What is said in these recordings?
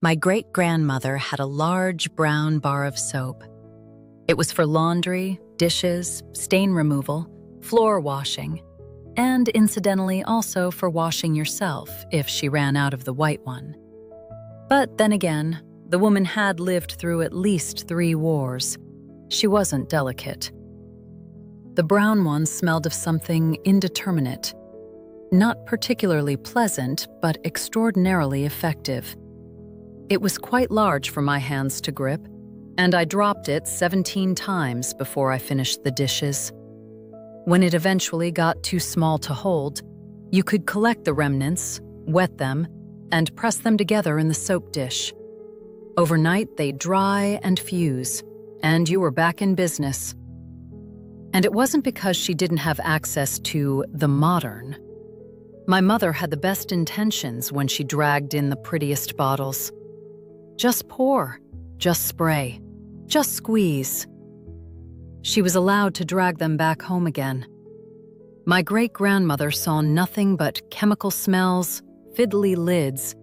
My great-grandmother had a large brown bar of soap. It was for laundry, dishes, stain removal, floor washing, and incidentally also for washing yourself if she ran out of the white one. But then again, the woman had lived through at least 3 wars. She wasn't delicate. The brown one smelled of something indeterminate. Not particularly pleasant, but extraordinarily effective. It was quite large for my hands to grip, and I dropped it 17 times before I finished the dishes. When it eventually got too small to hold, you could collect the remnants, wet them, and press them together in the soap dish. Overnight, they'd dry and fuse, and you were back in business. And it wasn't because she didn't have access to the modern. My mother had the best intentions when she dragged in the prettiest bottles. Just pour, just spray, just squeeze. She was allowed to drag them back home again. My great-grandmother saw nothing but chemical smells, fiddly lids,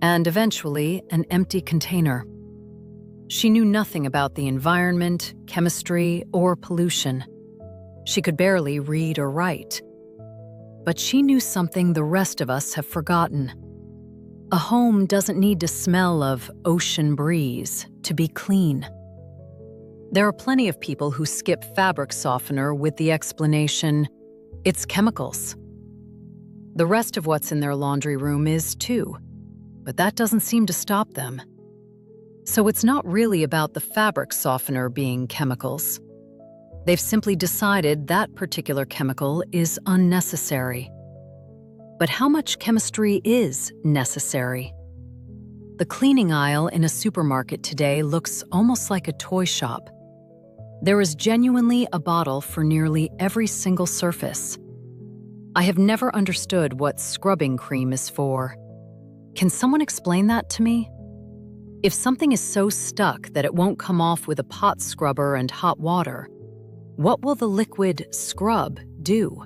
and eventually an empty container. She knew nothing about the environment, chemistry, or pollution. She could barely read or write. But she knew something the rest of us have forgotten. A home doesn't need to smell of ocean breeze to be clean. There are plenty of people who skip fabric softener with the explanation, it's chemicals. The rest of what's in their laundry room is too, but that doesn't seem to stop them. So it's not really about the fabric softener being chemicals. They've simply decided that particular chemical is unnecessary. But how much chemistry is necessary? The cleaning aisle in a supermarket today looks almost like a toy shop. There is genuinely a bottle for nearly every single surface. I have never understood what scrubbing cream is for. Can someone explain that to me? If something is so stuck that it won't come off with a pot scrubber and hot water, what will the liquid scrub do?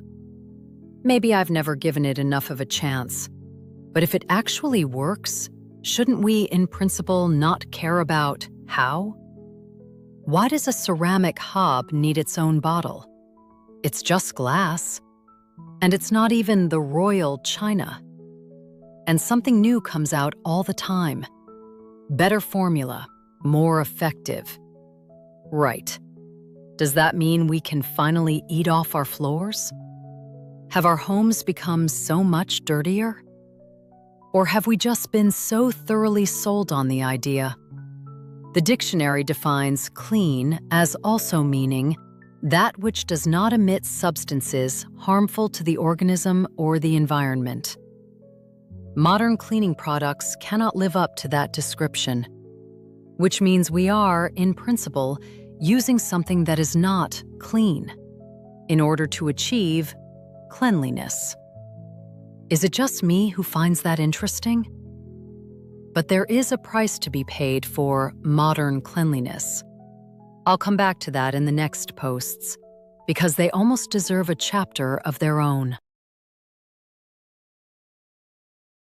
Maybe I've never given it enough of a chance, but if it actually works, shouldn't we, in principle, not care about how? Why does a ceramic hob need its own bottle? It's just glass. And it's not even the royal china. And something new comes out all the time. Better formula, more effective. Right. Does that mean we can finally eat off our floors? Have our homes become so much dirtier? Or have we just been so thoroughly sold on the idea? The dictionary defines clean as also meaning that which does not emit substances harmful to the organism or the environment. Modern cleaning products cannot live up to that description, which means we are, in principle, using something that is not clean in order to achieve cleanliness. Is it just me who finds that interesting? But there is a price to be paid for modern cleanliness. I'll come back to that in the next posts, because they almost deserve a chapter of their own.